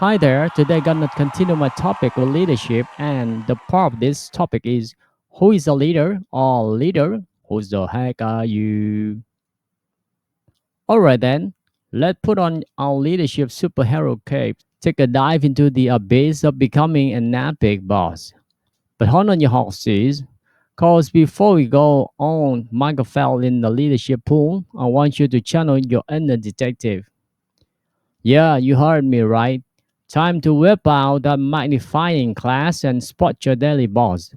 Hi there. Today gonna continue my topic on leadership, and the part of this topic is who is a leader or leader? Who the heck are you? Alright then, let's put on our leadership superhero cape. Take a dive into the abyss of becoming an epic boss. But hold on your horses, cause before we go on, Michael fell in the leadership pool. I want you to channel your inner detective. Yeah, you heard me right. Time to whip out that magnifying glass and spot your daily boss.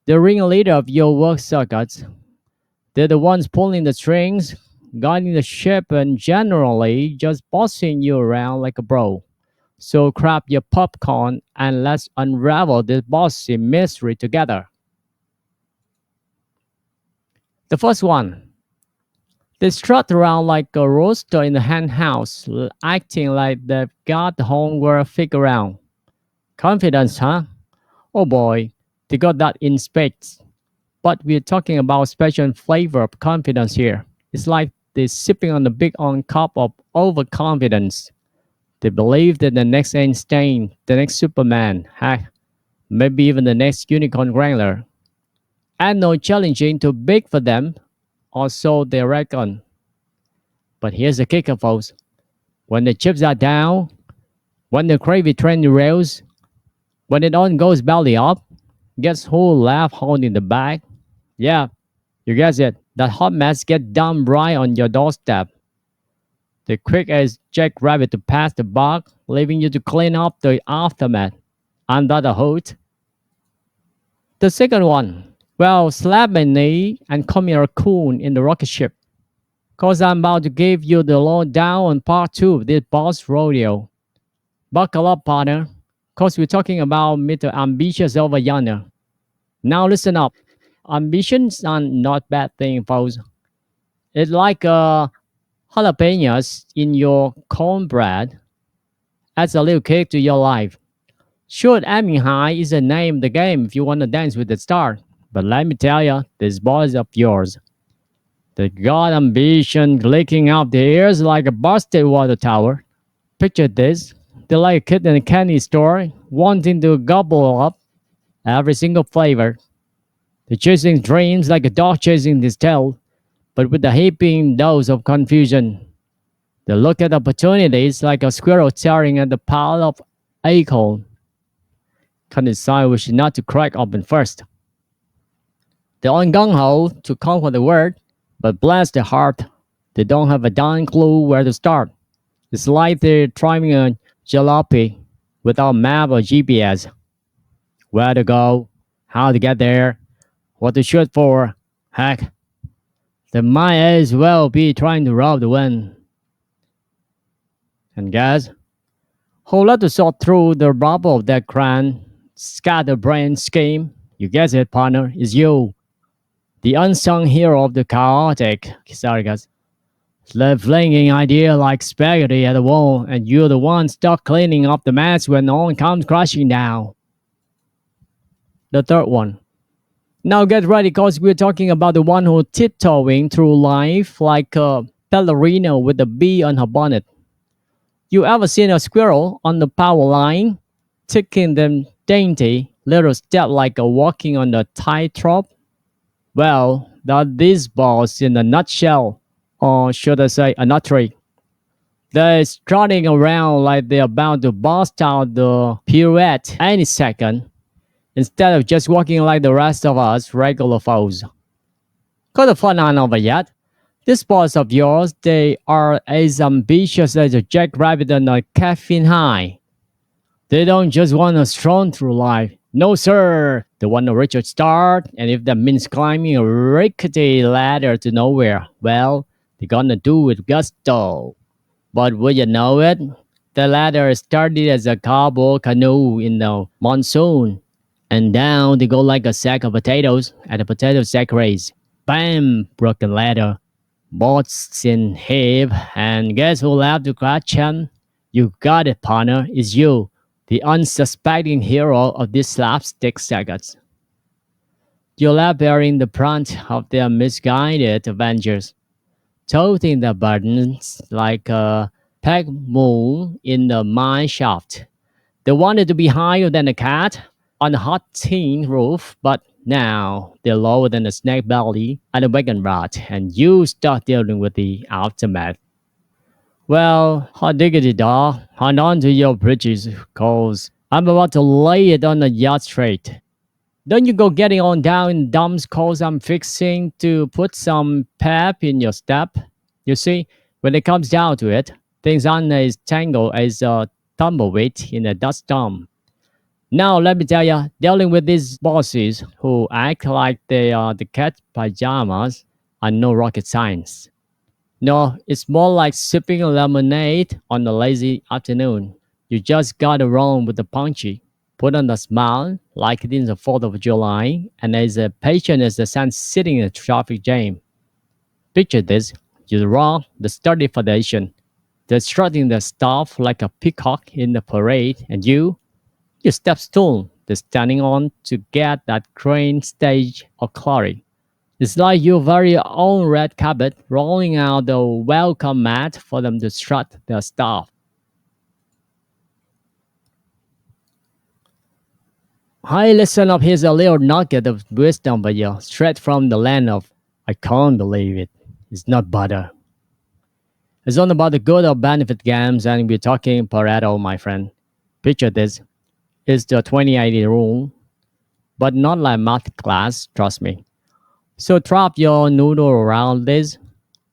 The ringleader of your work circuits. They're the ones pulling the strings, guiding the ship, and generally just bossing you around like a bro. So grab your popcorn and let's unravel this bossy mystery together. The first one. They strut around like a rooster in a hen house, acting like they've got the whole world figured out. Confidence, huh? Oh boy, they got that in spades. But we're talking about special flavor of confidence here. It's like they're sipping on a big on cup of overconfidence. They believe that the next Einstein, the next Superman, heck, maybe even the next unicorn wrangler. And no challenging too big for them, or so they reckon. But here's the kicker, folks. When the chips are down, when the gravy train derails, when it all goes belly up, guess who left holding the bag? Yeah, you guess it. That hot mess get dumped right on your doorstep. The quick as jackrabbit to pass the buck, leaving you to clean up the aftermath. Under the hood. The second one. Well, slap my knee and call me a raccoon in the rocket ship. Cause I'm about to give you the lowdown on part two of this boss rodeo. Buckle up, partner. Cause we're talking about Mr. Ambitious over yonder. Now listen up. Ambitions are not bad thing, folks. It's like jalapenos in your cornbread. Adds a little kick to your life. Sure, aiming high is the name of the game if you want to dance with the star. But let me tell you, this boys of yours, they got ambition leaking out their ears like a busted water tower. Picture this. They're like a kid in a candy store wanting to gobble up every single flavor. They're chasing dreams like a dog chasing his tail, but with a heaping dose of confusion. They look at opportunities like a squirrel staring at the pile of acorn. Can't decide which nut to crack open first. They're on gung ho to conquer the world, but bless their heart, they don't have a darn clue where to start. It's like they're trying a jalopy without map or GPS. Where to go, how to get there, what to shoot for. Heck, they might as well be trying to rob the wind. And guess who let to sort through the rubble of that grand scatterbrain scheme? You guess it, partner, it's you, the unsung hero of the chaotic circus. Left flinging idea like spaghetti at the wall, and you're the one stuck cleaning up the mess when all comes crashing down. The third one. Now get ready, cause we're talking about the one who tiptoeing through life like a ballerina with a bee on her bonnet. You ever seen a squirrel on the power line, taking them dainty little step like a walking on a tightrope? Well, that this boss in a nutshell, or should I say a nutty. They're strutting around like they're about to bust out the pirouette any second, instead of just walking like the rest of us regular foes. Got the fun on over yet? These boys of yours, they are as ambitious as a jackrabbit on a caffeine high. They don't just want to stroll through life. No, sir. They want to reach a start, and if that means climbing a rickety ladder to nowhere, well, they're gonna do it with gusto. But would you know it? The ladder started as a cardboard canoe in the monsoon, and down they go like a sack of potatoes at a potato sack race. Bam! Broken ladder. Boats in heave, and guess who'll have to catch him? You got it, partner. It's you, the unsuspecting hero of these slapstick sagas. You're left bearing the brunt of their misguided adventures, toting the burdens like a peg moon in the mine shaft. They wanted to be higher than a cat on a hot tin roof, but now they're lower than a snake belly and a wagon rod, and you start dealing with the aftermath. Well, hot diggity dog, hang on to your bridges, cause I'm about to lay it on the yacht straight. Don't you go getting on down in dumps cause I'm fixing to put some pep in your step. You see, when it comes down to it, things aren't as tangled as a tumbleweed in a dust storm. Now, let me tell you, dealing with these bosses who act like they are the cat pajamas are no rocket science. No, it's more like sipping lemonade on a lazy afternoon. You just gotta roll with the punchy, put on a smile like it is the 4th of July, and as patient as the sun sitting in a traffic jam. Picture this, you rock the sturdy foundation, they're strutting their staff like a peacock in the parade, and you step stool, they're standing on to get that crane stage of glory. It's like your very own red carpet rolling out the welcome mat for them to strut their stuff. Hey, listen up, here's a little nugget of wisdom for you, straight from the land of I can't believe it. It's not butter. It's all about the good or benefit games, and we're talking Pareto, my friend. Picture this. It's the 2080 rule, but not like math class, trust me. So drop your noodle around this,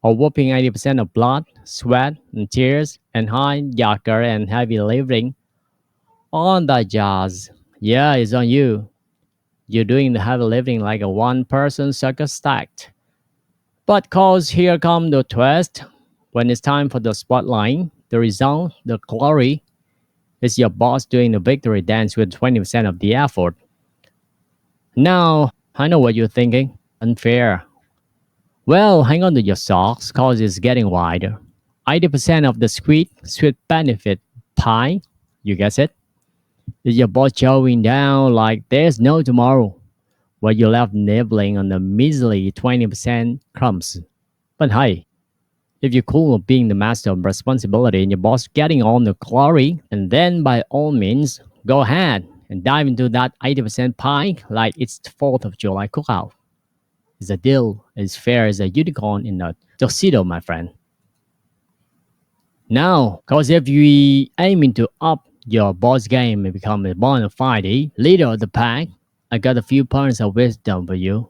or whooping 80% of blood, sweat, and tears, and high yacker and heavy lifting on the jazz. Yeah, it's on you. You're doing the heavy lifting like a one-person circus act. But cause here come the twist. When it's time for the spotlight, the result, the glory, is your boss doing the victory dance with 20% of the effort. Now, I know what you're thinking. Unfair. Well, hang on to your socks, cause it's getting wider. 80% of the sweet benefit pie, you guess it, is your boss chowing down like there's no tomorrow, while you're left nibbling on the measly 20% crumbs. But hey, if you're cool with being the master of responsibility and your boss getting on the glory, and then by all means, go ahead and dive into that 80% pie like it's the 4th of July cookout. It's a deal as fair as a unicorn in a tuxedo, my friend. Now, cause if you aiming to up your boss game and become a bona fide leader of the pack, I got a few points of wisdom for you.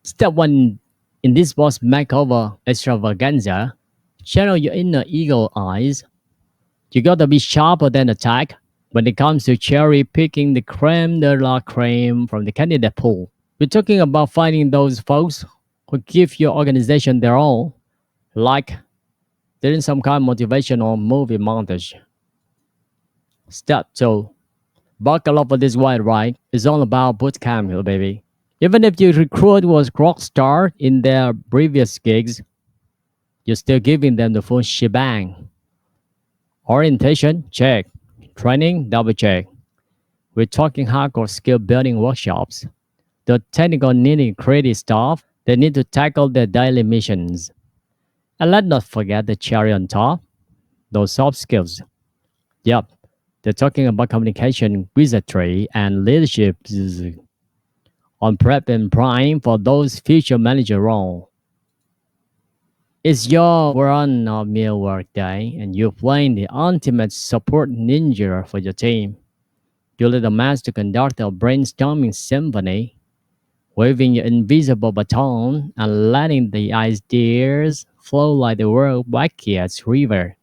Step one in this boss makeover extravaganza, channel your inner eagle eyes. You gotta be sharper than attack when it comes to cherry picking the creme de la creme from the candidate pool. We're talking about finding those folks who give your organization their all, like they're in some kind of motivational movie montage. Step 2. Buckle up for this white ride. It's all about boot camp, little baby. Even if your recruit was rock star in their previous gigs, you're still giving them the full shebang. Orientation, check. Training, double check. We're talking hardcore skill building workshops. The technical nitty gritty stuff, they need to tackle their daily missions. And let's not forget the cherry on top, those soft skills. Yep, they're talking about communication, wizardry, and leadership on prep and prime for those future manager role. It's your run of meal work day, and you're playing the ultimate support ninja for your team. You let the master conduct a brainstorming symphony, waving your invisible baton and letting the ideas flow like the world wackiest river.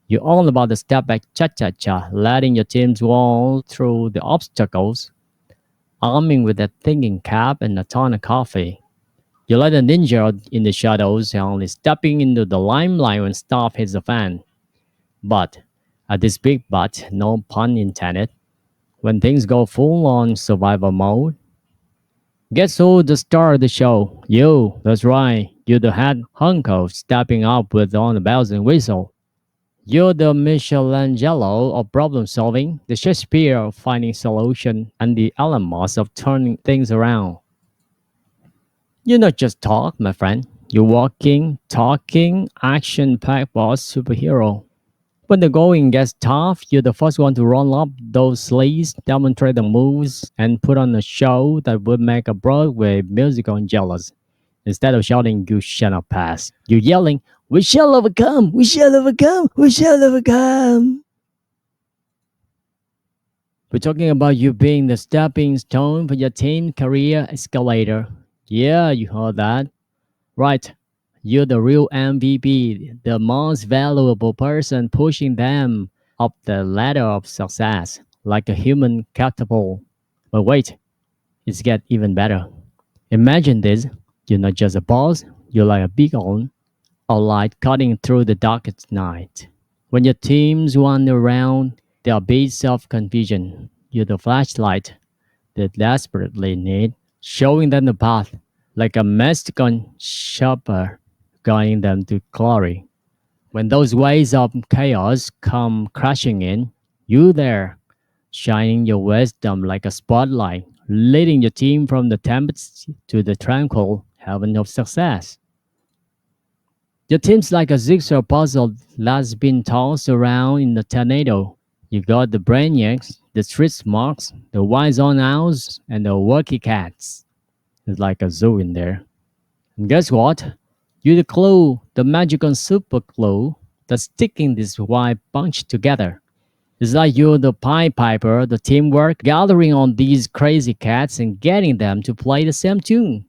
You're all about the step back cha cha cha, letting your teams walk through the obstacles, arming with a thinking cap and a ton of coffee. You're like a ninja in the shadows, only stepping into the limelight when stuff hits the fan. But, at this big but, no pun intended, when things go full on survival mode, guess who the star of the show? You, that's right. You're the head hunko stepping up with all the bells and whistles. You're the Michelangelo of problem solving, the Shakespeare of finding solution, and the Alan Moss of turning things around. You not just talk, my friend. You're walking, talking, action-packed boss superhero. When the going gets tough, you're the first one to roll up those sleeves, demonstrate the moves, and put on a show that would make a Broadway musical jealous. Instead of shouting, "You shall not pass," you're yelling, "We shall overcome! We shall overcome! We shall overcome!" We're talking about you being the stepping stone for your team career escalator. Yeah, you heard that. Right. You're the real MVP, the most valuable person pushing them up the ladder of success, like a human catapult. But wait, it's get even better. Imagine this. You're not just a boss, you're like a beacon, a light cutting through the darkest night. When your teams wander around, there are beats of confusion. You're the flashlight they desperately need, showing them the path, like a Mexican shepherd guiding them to glory. When those waves of chaos come crashing in, you there, shining your wisdom like a spotlight, leading your team from the tempest to the tranquil heaven of success. Your team's like a jigsaw puzzle that's been tossed around in a tornado. You got the brainiacs, the street smarts, the wise on owls, and the worky cats. It's like a zoo in there. And guess what? You're the glue, the magical super glue that's sticking this white bunch together. It's like you're the Pied Piper, the teamwork, gathering on these crazy cats and getting them to play the same tune.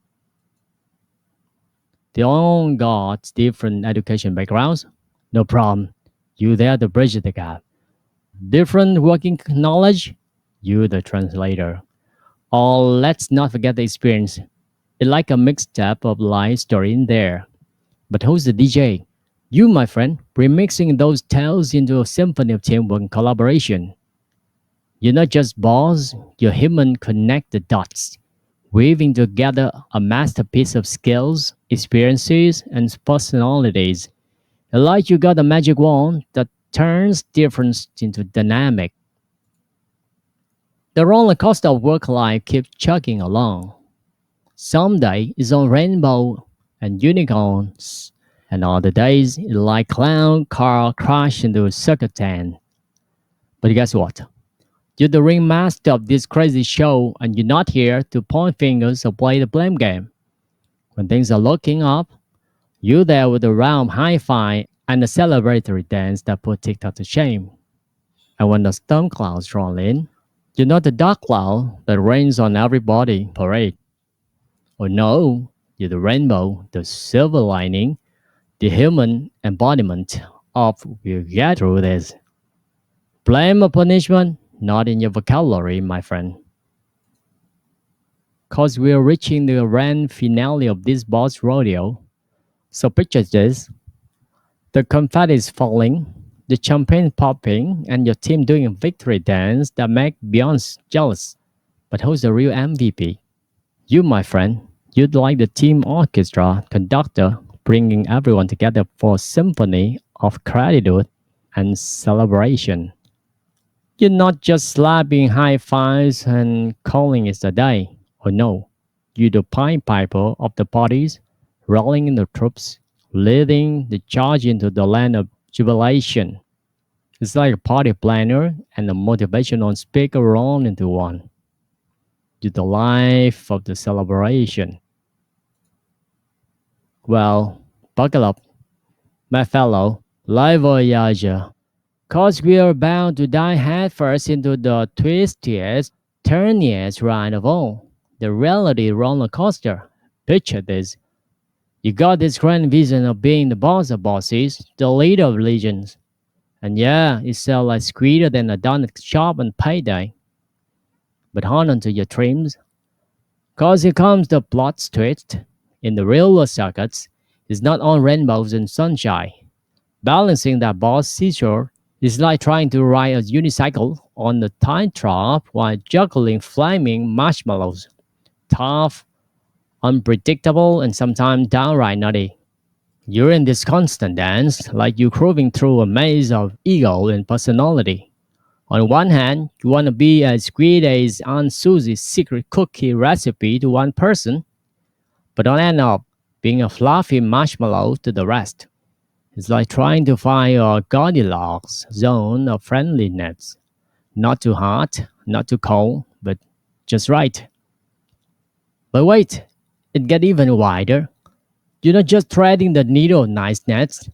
They all got different education backgrounds. No problem. You there to bridge the gap. Different working knowledge. You the translator. Or let's not forget the experience. It's like a mixed up of life story in there. But who's the DJ? You, my friend, remixing those tales into a symphony of teamwork and collaboration. You're not just boss, you're human connect the dots, weaving together a masterpiece of skills, experiences, and personalities. Like you got a magic wand that turns difference into dynamic. The roller coaster of work life keeps chugging along. Some day it's on rainbow and unicorns, and other days it's like clown car crash into a circuit tent. But guess what? You're the ringmaster of this crazy show, and you're not here to point fingers or play the blame game. When things are looking up, you're there with a round high five and a celebratory dance that put TikTok to shame. And when the storm clouds roll in, you're not the dark cloud that rains on everybody parade. Oh no, you're the rainbow, the silver lining, the human embodiment of we'll get through this. Blame or punishment, not in your vocabulary, my friend. Cause we're reaching the grand finale of this boss rodeo. So picture this. The confetti is falling, the champagne popping, and your team doing a victory dance that make Beyonce jealous. But who's the real MVP? You, my friend. You'd like the team orchestra conductor bringing everyone together for a symphony of gratitude and celebration. You're not just slapping high fives and calling it a day. Oh no, you're the Pied Piper of the parties, rolling in the troops, leading the charge into the land of jubilation. It's like a party planner and a motivational speaker rolled into one. You're the life of the celebration. Well, buckle up, my fellow live voyager, cause we are bound to dive headfirst into the twistiest, turniest ride of all, the reality roller coaster. Picture this. You got this grand vision of being the boss of bosses, the leader of legions. And yeah, it sells like sweeter than a donut shop on payday. But hold on to your dreams, cause here comes the plot twist. In the real world circuits, it's not all rainbows and sunshine. Balancing that boss seashore is like trying to ride a unicycle on the tightrope while juggling flaming marshmallows. Tough, unpredictable, and sometimes downright nutty. You're in this constant dance, like you're cruising through a maze of ego and personality. On one hand, you want to be as sweet as Aunt Susie's secret cookie recipe to one person, but don't end up being a fluffy marshmallow to the rest. It's like trying to find a Goldilocks zone of friendliness. Not too hot, not too cold, but just right. But wait, it gets even wider. You're not just threading the needle of niceness,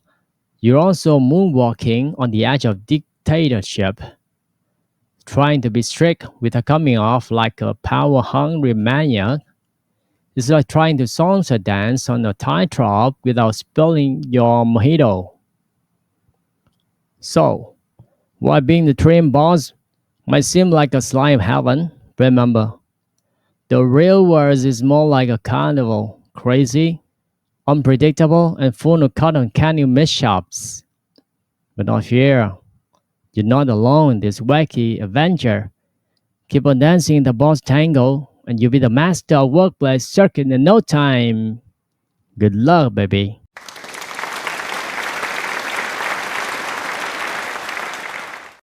you're also moonwalking on the edge of dictatorship, trying to be strict without coming off like a power hungry maniac. It's like trying to salsa dance on a tightrope without spilling your mojito. So, while being the train boss might seem like a slime heaven, remember, the real world is more like a carnival, crazy, unpredictable, and full of cotton candy mishaps. But not fear, you're not alone in this wacky adventure. Keep on dancing the boss tango, and you'll be the master of workplace circuit in no time. Good luck, baby.